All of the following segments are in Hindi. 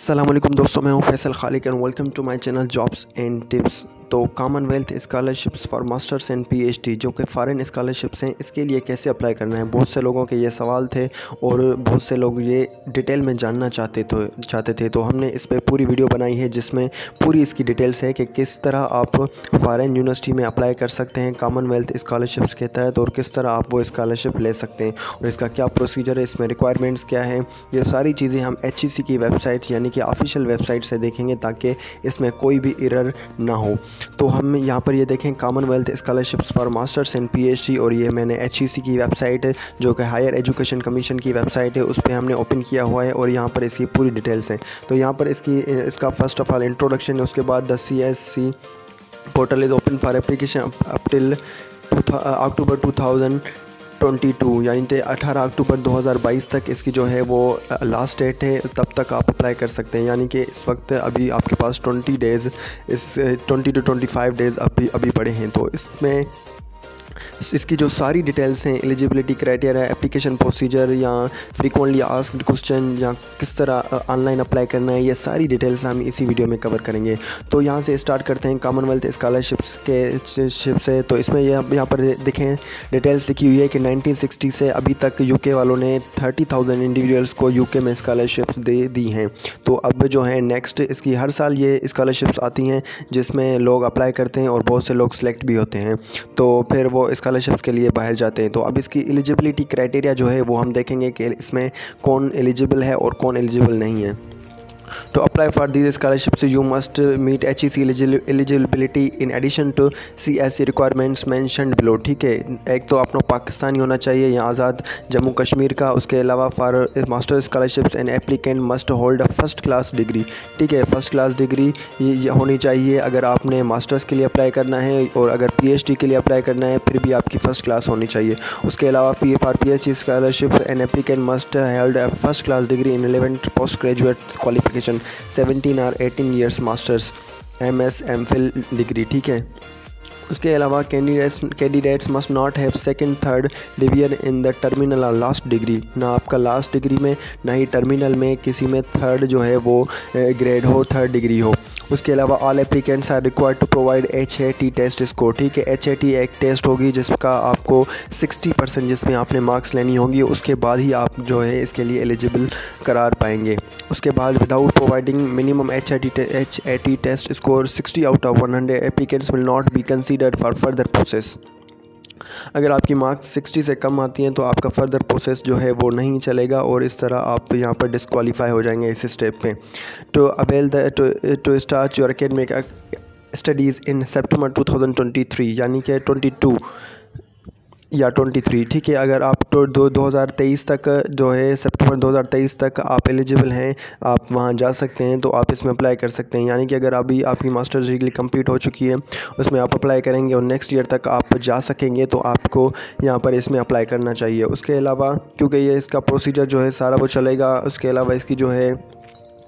अस्सलामुअलैकुम दोस्तों, मैं हूं Faisal Khaliq and welcome to my channel jobs and tips. तो Commonwealth scholarships for masters and PhD जो कि फ़ॉरेन स्कॉलरशिप्स हैं, इसके लिए कैसे अप्लाई करना है, बहुत से लोगों के ये सवाल थे और बहुत से लोग ये डिटेल में जानना चाहते थे। तो हमने इस पर पूरी वीडियो बनाई है जिसमें पूरी इसकी डिटेल्स है कि किस तरह आप फ़ॉरेन यूनिवर्सिटी में अप्लाई कर सकते हैं कॉमनवेल्थ स्कॉलरशिप्स के तहत और किस तरह आप वो स्कॉलरशिप ले सकते हैं और इसका क्या प्रोसीजर है, इसमें रिक्वायरमेंट्स क्या है। ये सारी चीज़ें हम HEC की वेबसाइट यानी कि ऑफिशियल वेबसाइट से देखेंगे ताकि इसमें कोई भी एरर ना हो। तो हम यहाँ पर ये देखें Commonwealth scholarships for masters and PhD और ये मैंने HEC की वेबसाइट है जो कि हायर एजुकेशन कमीशन की वेबसाइट है, उस पर हमने ओपन किया हुआ है और यहाँ पर इसकी पूरी डिटेल्स हैं। तो यहाँ पर इसका फर्स्ट ऑफ ऑल इंट्रोडक्शन है, उसके बाद the CSC portal is open for application up till October 2022 यानी कि 18 अक्टूबर 2022 तक इसकी जो है वो लास्ट डेट है, तब तक आप अप्लाई कर सकते हैं। यानी कि इस वक्त अभी आपके पास 20 डेज़ 20 to 25 डेज़ अभी पड़े हैं। तो इसमें इसकी जो सारी डिटेल्स हैं, एलिजिबिलिटी क्राइटेरिया, एप्लीकेशन प्रोसीजर या फ्रीक्वेंटली आस्क्ड क्वेश्चन या किस तरह ऑनलाइन अप्लाई करना है, ये सारी डिटेल्स हम इसी वीडियो में कवर करेंगे। तो यहाँ से स्टार्ट करते हैं कॉमनवेल्थ स्कॉलरशिप्स से। तो इसमें यहाँ पर देखें डिटेल्स लिखी हुई है कि 1960 से अभी तक यूके वालों ने 30,000 इंडिविजुअल्स को यूके में स्कॉलरशिप्स दे दी हैं। तो अब जो है नेक्स्ट इसकी हर साल ये स्कॉलरशिप्स आती हैं जिसमें लोग अप्लाई करते हैं और बहुत से लोग सेलेक्ट भी होते हैं, तो फिर वो स्कॉलरशिप्स के लिए बाहर जाते हैं। तो अब इसकी एलिजिबिलिटी क्राइटेरिया जो है वो हम देखेंगे कि इसमें कौन एलिजिबल है और कौन एलिजिबल नहीं है। To apply for these scholarships, you must meet HEC eligibility in addition to CSC requirements mentioned below। ठीक है, एक तो अपना पाकिस्तानी होना चाहिए या आज़ाद जम्मू कश्मीर का। उसके अलावा for master scholarships and applicant must hold a first class degree. ठीक है, फर्स्ट क्लास डिग्री होनी चाहिए अगर आपने मास्टर्स के लिए अप्लाई करना है, और अगर PhD के लिए अप्लाई करना है फिर भी आपकी फ़र्स्ट क्लास होनी चाहिए। उसके अलावा for PhD scholarship and applicant must held a first class degree in relevant post graduate qualification 17 or 18 years masters MS MPhil degree. ठीक है, उसके अलावा candidates must not have second third division in the terminal और लास्ट डिग्री। ना आपका लास्ट डिग्री में ना ही टर्मिनल में किसी में थर्ड जो है वो ग्रेड हो, थर्ड डिग्री हो। उसके अलावा all applicants are required to provide HAT test score. ठीक है, HAT एक टेस्ट होगी जिसका आपको 60% जिसमें आपने मार्क्स लेनी होंगी, उसके बाद ही आप जो है इसके लिए एलिजिबल करार पाएंगे। उसके बाद without providing minimum HAT test score 60 out of 100 applicants will not be considered for further process. अगर आपकी मार्क्स 60 से कम आती हैं तो आपका फर्दर प्रोसेस जो है वो नहीं चलेगा और इस तरह आप यहाँ पर डिस्क्वालीफाई हो जाएंगे इस स्टेप पे। To start your academic studies in September 2023 यानी कि 22 या 23। ठीक है, अगर आप तो 2023 तक जो है सितंबर 2023 तक आप एलिजिबल हैं, आप वहाँ जा सकते हैं, तो आप इसमें अप्लाई कर सकते हैं। यानी कि अगर अभी आपकी मास्टर्स डिग्री कंप्लीट हो चुकी है उसमें आप अप्लाई करेंगे और नेक्स्ट ईयर तक आप जा सकेंगे, तो आपको यहाँ पर इसमें अप्लाई करना चाहिए। उसके अलावा क्योंकि ये इसका प्रोसीजर जो है सारा वो चलेगा, उसके अलावा इसकी जो है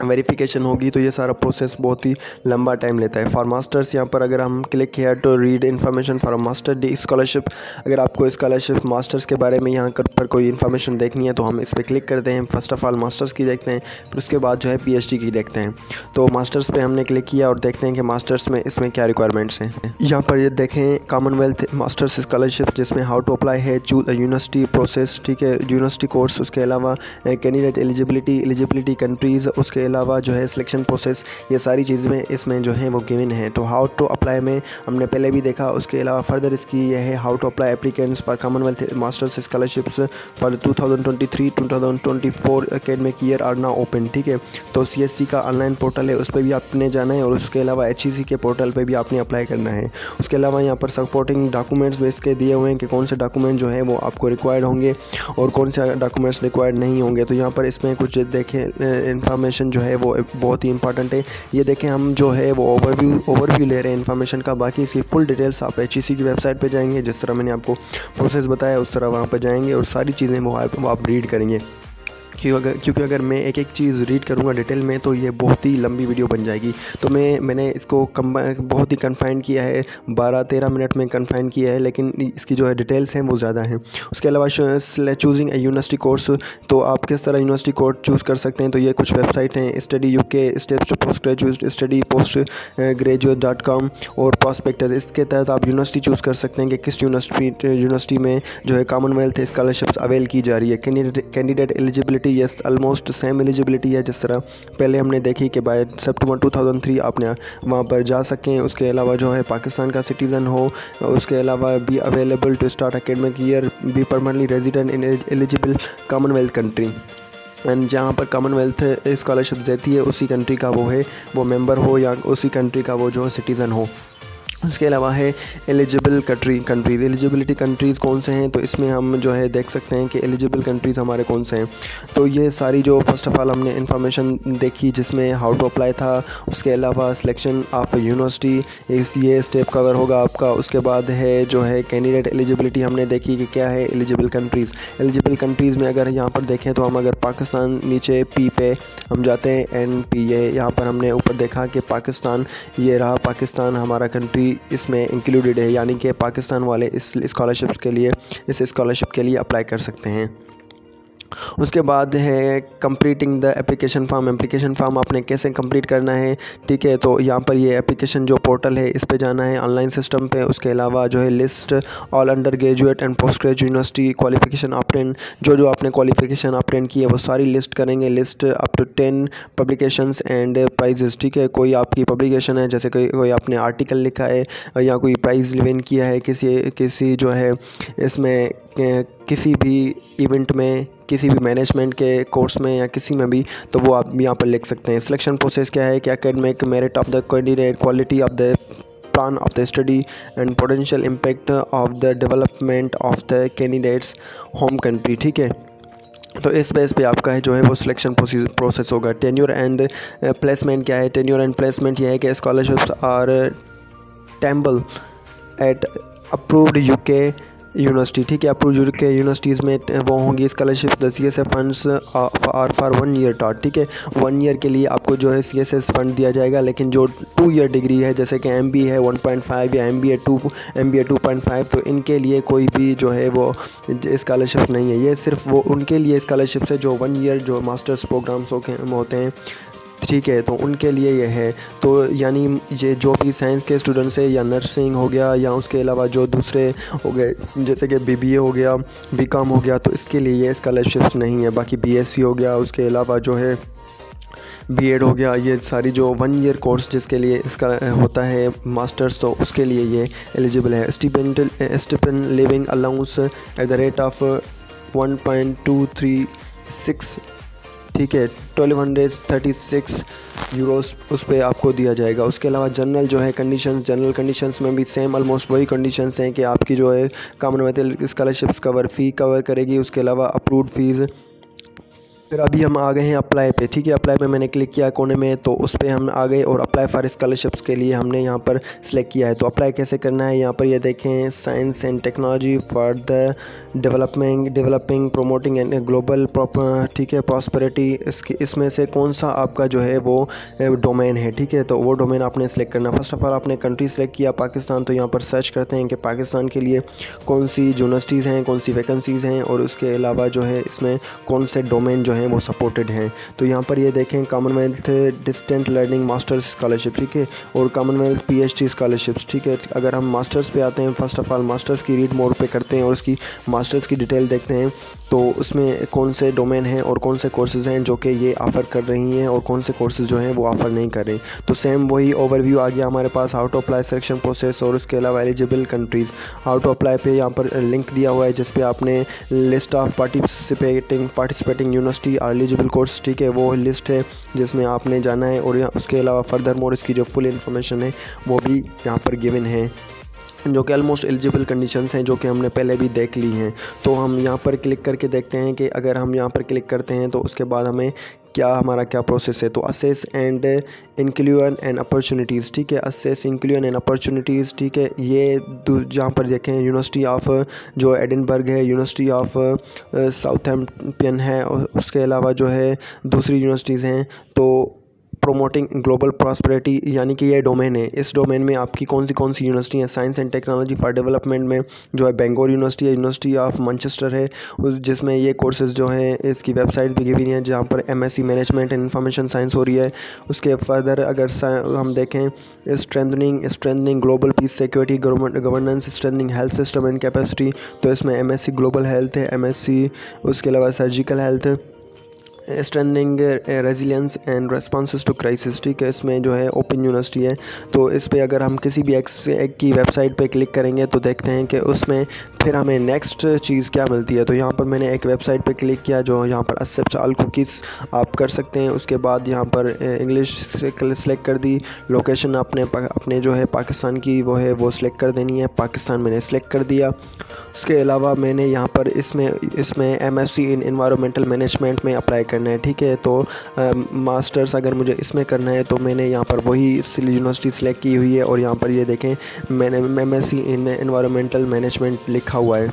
वेरिफिकेशन होगी, तो ये सारा प्रोसेस बहुत ही लंबा टाइम लेता है। फॉर मास्टर्स यहाँ पर अगर हम क्लिक किया to read information for master D scholarship, अगर आपको स्कॉलरशिप मास्टर्स के बारे में यहाँ पर कोई इन्फॉर्मेशन देखनी है तो हम इस पर क्लिक करते हैं। फर्स्ट ऑफ ऑल मास्टर्स की देखते हैं, फिर उसके बाद जो है PhD की देखते हैं। तो मास्टर्स पे हमने क्लिक किया और देखते हैं कि मास्टर्स में इसमें क्या रिक्वायरमेंट्स हैं। यहाँ पर ये देखें कॉमनवेल्थ मास्टर्स स्कॉलरशिप जिसमें हाउ टू अप्लाई है, चूज यूनिवर्सिटी प्रोसेस। ठीक है, यूनिवर्सिटी कोर्स, उसके अलावा कैंडिडेट एलिजिबिलिटी कंट्रीज़, उसके अलावा जो है सिलेक्शन प्रोसेस, ये सारी चीज़ें इसमें जो है वो गिवन है। तो हाउ टू अप्लाई में हमने पहले भी देखा। उसके अलावा फर्दर इसकी ये है how to apply applicants for Commonwealth masters scholarships for 2023-2024 academic year are now open. ठीक है, तो CSC का ऑनलाइन पोर्टल है, उस पर भी आपने जाना है और उसके अलावा HEC के पोर्टल पर भी आपने अप्लाई करना है। उसके अलावा यहाँ पर सपोर्टिंग डॉक्यूमेंट्स बेस के दिए हुए हैं कि कौन से डॉक्यूमेंट जो है वो आपको रिक्वायर्ड होंगे और कौन से डॉक्यूमेंट्स रिक्वायर्ड नहीं होंगे। तो यहाँ पर इसमें कुछ देखें इन्फॉर्मेशन जो है वो बहुत ही इंपॉर्टेंट है। ये देखें हम जो है वो ओवरव्यू ले रहे हैं इन्फॉर्मेशन का। बाकी इसकी फुल डिटेल्स आप HEC की वेबसाइट पे जाएंगे, जिस तरह मैंने आपको प्रोसेस बताया उस तरह वहाँ पर जाएंगे और सारी चीज़ें वो आप रीड करेंगे। क्योंकि अगर मैं एक एक चीज़ रीड करूँगा डिटेल में तो ये बहुत ही लंबी वीडियो बन जाएगी। तो मैंने इसको बहुत ही कन्फाइन किया है, 12-13 मिनट में कन्फाइन किया है, लेकिन इसकी जो है डिटेल्स हैं वो ज़्यादा हैं। उसके अलावा चूजिंग ए यूनिवर्सिटी कोर्स, तो आप किस तरह यूनिवर्सिटी कोर्स चूज़ कर सकते हैं। तो ये कुछ वेबसाइट हैं, study UK, steps to postgraduate study, postgraduate.com और प्रॉस्पेक्टस। इसके तहत आप यूनिवर्सिटी चूज़ कर सकते हैं कि किस यूनिवर्सिटी में जो है कॉमनवेल्थ स्कॉलरशिप्स अवेल की जा रही है। Candidate eligibility, yes almost same eligibility है जिस तरह पहले हमने देखी कि बाय सितंबर 2003 आपने वहाँ पर जा सकें। उसके अलावा जो है पाकिस्तान का सिटीज़न हो, उसके अलावा be available to start academic year, be permanently resident in eligible Commonwealth country, and जहाँ पर कॉमनवेल्थ स्कॉलरशिप देती है उसी कंट्री का वो मेंबर हो या उसी कंट्री का वो जो सिटीज़न हो। उसके अलावा है एलिजिबल कंट्रीज़। एलिजिबिलिटी कंट्रीज़ कौन से हैं, तो इसमें हम जो है देख सकते हैं कि एलिजिबल कंट्रीज़ हमारे कौन से हैं। तो ये सारी जो फर्स्ट ऑफ़ ऑल हमने इन्फॉर्मेशन देखी जिसमें हाउ टू अप्लाई था। उसके अलावा सिलेक्शन ऑफ यूनिवर्सिटी, ये स्टेप कवर होगा आपका। उसके बाद है जो है कैंडिडेट एलिजिबिलिटी हमने देखी कि क्या है एलिजिबल कंट्रीज़ में अगर यहाँ पर देखें तो हम अगर पाकिस्तान नीचे P पे हम जाते हैं, NP ये यहाँ पर हमने ऊपर देखा कि पाकिस्तान, ये रहा पाकिस्तान हमारा कंट्री इसमें इंक्लूडेड है, यानी कि पाकिस्तान वाले इस स्कॉलरशिप के लिए अप्लाई कर सकते हैं। उसके बाद है कंप्लीटिंग द एप्लीकेशन फॉर्म आपने कैसे कंप्लीट करना है, ठीक है। तो यहाँ पर ये एप्लीकेशन जो पोर्टल है इस पे जाना है ऑनलाइन सिस्टम पे। उसके अलावा जो है list all undergraduate and postgraduate university qualification obtain, जो आपने क्वालिफिकेशन ऑप्टेन की है वो सारी लिस्ट करेंगे, list up to 10 publications and prizes, ठीक है। कोई आपकी पब्लिकेशन है, जैसे कोई आपने आर्टिकल लिखा है या कोई प्राइज़ विन किया है किसी जो है इसमें किसी भी इवेंट में, किसी भी मैनेजमेंट के कोर्स में या किसी में भी, तो वो आप यहाँ पर लिख सकते हैं। सिलेक्शन प्रोसेस क्या है कि academic merit of the candidate, quality of the plan of the study and potential impact of the development of the candidates home country, ठीक है। तो इस बेस पे आपका है जो है वो सिलेक्शन प्रोसेस होगा। टेन्योर एंड प्लेसमेंट क्या है, टेन्योर एंड प्लेसमेंट ये है कि scholarships are tenable at approved UK university, ठीक है। अप्रूव्ड UK यूनिवर्सिटीज़ में वो होंगी scholarship. The CSF funds are for 1 year taught, ठीक है। 1 ईयर के लिए आपको जो है CSS फंड दिया जाएगा, लेकिन जो 2 ईयर डिग्री है जैसे कि MBA है 1.5 या MBA 2.5, तो इनके लिए कोई भी जो है वो स्कॉलरशिप नहीं है। ये सिर्फ वो उनके लिए स्कॉलरशिप है जो 1 ईयर जो मास्टर्स प्रोग्राम्स होते हैं, ठीक है। तो उनके लिए ये है। तो यानी ये जो भी साइंस के स्टूडेंट्स है या नर्सिंग हो गया या उसके अलावा जो दूसरे हो गए जैसे कि BBA हो गया, BCom हो गया, तो इसके लिए ये स्कॉलरशिप्स नहीं है। बाकी BSc हो गया, उसके अलावा जो है B.Ed हो गया, ये सारी जो 1 ईयर कोर्स जिसके लिए इसका होता है मास्टर्स, तो उसके लिए ये एलिजिबल है। Stipend living allowance at the rate of 1.236, ठीक है, 1236 यूरोस उस पर आपको दिया जाएगा। उसके अलावा जनरल कंडीशंस में भी सेम ऑलमोस्ट वही कंडीशंस हैं कि आपकी जो है कॉमनवेल्थ स्कॉलरशिप्स फ़ी कवर करेगी। उसके अलावा अप्रूव्ड फ़ीस। फिर अभी हम आ गए हैं अप्लाई पे, ठीक है। अप्लाई पे मैंने क्लिक किया कोने में, तो उस पर हम आ गए और अप्लाई फॉर स्कॉलरशिप्स के लिए हमने यहाँ पर सिलेक्ट किया है। तो अप्लाई कैसे करना है, यहाँ पर ये देखें, science and technology for the developing promoting and global ठीक है प्रॉस्पेरिटी। इसमें से कौन सा आपका जो है वो डोमेन है, ठीक है। तो वो डोमेन आपने सेलेक्ट करना। फर्स्ट ऑफ ऑल आपने कंट्री सेलेक्ट किया पाकिस्तान, तो यहाँ पर सर्च करते हैं कि पाकिस्तान के लिए कौन सी यूनिवर्सिटीज़ हैं, कौन सी वैकेंसीज़ हैं, और उसके अलावा जो है इसमें कौन से डोमेन जो है वो सपोर्टेड हैं। तो यहाँ पर ये देखें Commonwealth distant learning masters scholarship, ठीक है, और कॉमनवेल्थ PhD स्कॉलरशिप्स, ठीक है। अगर हम मास्टर्स पे आते हैं, फर्स्ट ऑफ ऑल मास्टर्स की रीड मोड पे करते हैं और उसकी मास्टर्स की डिटेल देखते हैं, तो उसमें कौन से डोमेन हैं और कौन से कोर्सेज़ हैं जो कि ये ऑफ़र कर रही हैं और कौन से कोर्सेज़ जो हैं वो ऑफ़र नहीं कर रहे। तो सेम वही ओवरव्यू आ गया हमारे पास, how to apply, selection process, और उसके अलावा eligible countries. How to apply पे यहाँ पर लिंक दिया हुआ है जिस पे आपने list of participating university eligible course, ठीक है, वो लिस्ट है जिसमें आपने जाना है। और उसके अलावा फर्दर मोर इसकी जो फुल इन्फॉर्मेशन है वो भी यहाँ पर गिवन है, जो कि ऑलमोस्ट एलिजिबल कंडीशंस हैं जो कि हमने पहले भी देख ली हैं। तो हम यहाँ पर क्लिक करके देखते हैं कि अगर हम यहाँ पर क्लिक करते हैं तो उसके बाद हमें क्या हमारा क्या प्रोसेस है। तो assess and inclusion and opportunities, ठीक है, असेस इंक्लूजन एंड अपॉर्चुनिटीज़, ठीक है। ये जहाँ पर देखें यूनिवर्सिटी ऑफ जो एडिनबर्ग है, यूनिवर्सिटी ऑफ साउथहैम्पटन है, और उसके अलावा जो है दूसरी यूनिवर्सिटीज़ हैं। तो प्रोमोटिंग ग्लोबल प्रॉस्पेरिटी यानी कि ये डोमेन है। इस डोमेन में आपकी कौन सी यूनिवर्सिटी हैं। Science and technology for development में जो है बेंगलोर यूनिवर्सिटी है, यूनिवर्सिटी ऑफ मैनचेस्टर है, उस जिसमें ये कोर्सेज़ जो हैं इसकी वेबसाइट भी गिवी है, जहाँ पर MSc management and information science हो रही है। उसके फर्दर अगर हम देखें strengthening global peace security governance, strengthening health system and capacity, तो इसमें MSc ग्लोबल हेल्थ है, MSc उसके अलावा surgical health, strengthening resilience and responses to crisis, ठीक है। इसमें जो है ओपन यूनिवर्सिटी है। तो इस पे अगर हम किसी भी एक की वेबसाइट पे क्लिक करेंगे तो देखते हैं कि उसमें फिर हमें नेक्स्ट चीज़ क्या मिलती है। तो यहाँ पर मैंने एक वेबसाइट पे क्लिक किया जो यहाँ पर एक्सेप्ट ऑल कुकीज़ आप कर सकते हैं। उसके बाद यहाँ पर इंग्लिश सेलेक्ट कर दी, लोकेशन अपने जो है पाकिस्तान की वो सिलेक्ट कर देनी है, पाकिस्तान मैंने सेलेक्ट कर दिया। उसके अलावा मैंने यहाँ पर इसमें MSc इन एनवायरमेंटल मैनेजमेंट में अप्लाई करना है, ठीक है। तो मास्टर्स अगर मुझे इसमें करना है तो मैंने यहाँ पर वही यूनिवर्सिटी सेलेक्ट की हुई है, और यहाँ पर ये देखें मैंने MSc इन एनवायरमेंटल मैनेजमेंट लिखा हुआ है।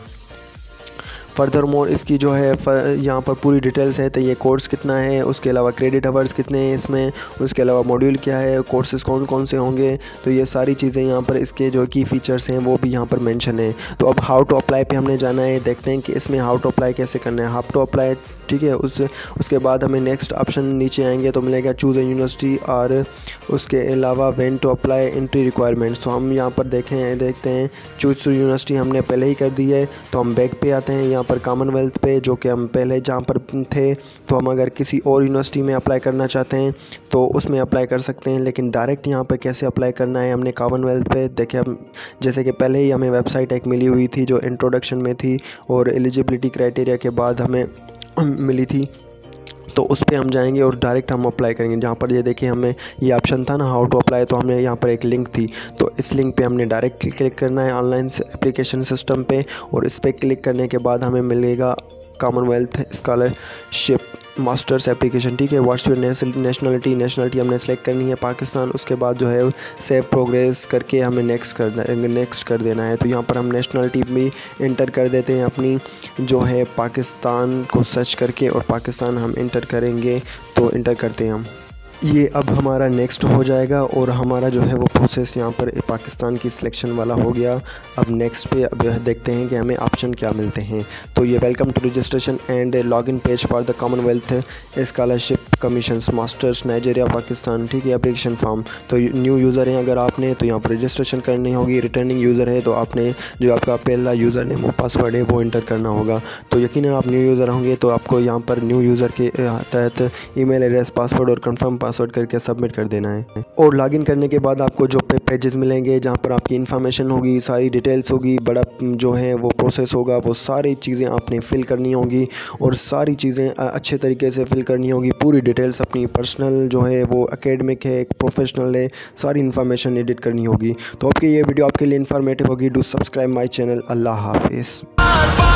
फर्दर मोर इसकी जो है यहाँ पर पूरी डिटेल्स है। तो ये कोर्स कितना है, उसके अलावा क्रेडिट आवर्स कितने हैं इसमें, उसके अलावा मॉड्यूल क्या है, कोर्सेज़ कौन कौन से होंगे, तो ये सारी चीज़ें यहाँ पर इसके जो की फ़ीचर्स हैं वो भी यहाँ पर मेंशन है। तो अब हाउ टू अप्लाई पे हमने जाना है, देखते हैं कि इसमें हाउ टू अप्लाई कैसे करना है। हाउ टू अप्लाई, ठीक है। उसके बाद हमें नेक्स्ट ऑप्शन नीचे आएंगे तो मिलेगा चूज़ ए यूनिवर्सिटी, और उसके अलावा when to apply entry requirements. तो हम यहाँ पर देखते हैं चूज़ यूनिवर्सिटी हमने पहले ही कर दी है। तो हम बैक पे आते हैं यहाँ पर कॉमनवेल्थ पे, जो कि हम पहले जहाँ पर थे। तो हम अगर किसी और यूनिवर्सिटी में अप्लाई करना चाहते हैं तो उसमें अप्लाई कर सकते हैं, लेकिन डायरेक्ट यहाँ पर कैसे अप्लाई करना है, हमने कॉमनवेल्थ पे देखे। हम जैसे कि पहले ही हमें वेबसाइट एक मिली हुई थी जो इंट्रोडक्शन में थी और एलिजिबिलिटी क्राइटेरिया के बाद हमें मिली थी, तो उस पर हम जाएंगे और डायरेक्ट हम अप्लाई करेंगे। जहाँ पर ये देखिए हमें ये ऑप्शन था ना हाउ टू अप्लाई, तो हमने यहाँ पर एक लिंक थी, तो इस लिंक पे हमने डायरेक्ट क्लिक करना है ऑनलाइन एप्लीकेशन सिस्टम पे, और इस पर क्लिक करने के बाद हमें मिलेगा कॉमनवेल्थ स्कॉलरशिप मास्टर्स एप्लीकेशन, ठीक है। व्हाट्स योर नेशनलिटी हमने सेलेक्ट करनी है पाकिस्तान। उसके बाद जो है सेव प्रोग्रेस करके हमें नेक्स्ट कर देना है। तो यहाँ पर हम नेशनलिटी भी इंटर कर देते हैं अपनी, जो है पाकिस्तान को सर्च करके, और पाकिस्तान हम इंटर करेंगे तो इंटर करते हैं हम। ये अब हमारा नेक्स्ट हो जाएगा और हमारा जो है वो प्रोसेस यहाँ पर पाकिस्तान की सिलेक्शन वाला हो गया। अब नेक्स्ट पे अब देखते हैं कि हमें ऑप्शन क्या मिलते हैं। तो ये welcome to registration and login page for the Commonwealth scholarship commission masters Nigeria Pakistan, ठीक है। एप्लीकेशन फॉर्म, तो न्यू यूज़र हैं अगर आपने तो यहाँ पर रजिस्ट्रेशन करनी होगी। रिटर्निंग यूज़र है तो आपने जो आपका पहला यूज़र नेम और पासवर्ड है वो इंटर करना होगा। तो यकीनन आप न्यू यूज़र होंगे तो आपको यहाँ पर न्यू यूज़र के तहत ईमेल एड्रेस, पासवर्ड और कंफर्म पासवर्ड करके सबमिट कर देना है। और लॉगिन करने के बाद आपको जो पेजेस मिलेंगे जहाँ पर आपकी इन्फॉर्मेशन होगी, सारी डिटेल्स होगी, बड़ा जो है वो प्रोसेस होगा, वो सारी चीज़ें आपने फिल करनी होंगी और सारी चीज़ें अच्छे तरीके से फिल करनी होगी। पूरी डिटेल्स अपनी पर्सनल जो है वो एकेडमिक है, एक प्रोफेशनल है, सारी इन्फॉर्मेशन एडिट करनी होगी। तो आपकी ये वीडियो आपके लिए इन्फॉर्मेटिव होगी। Do subscribe my channel. अल्लाह हाफिज़।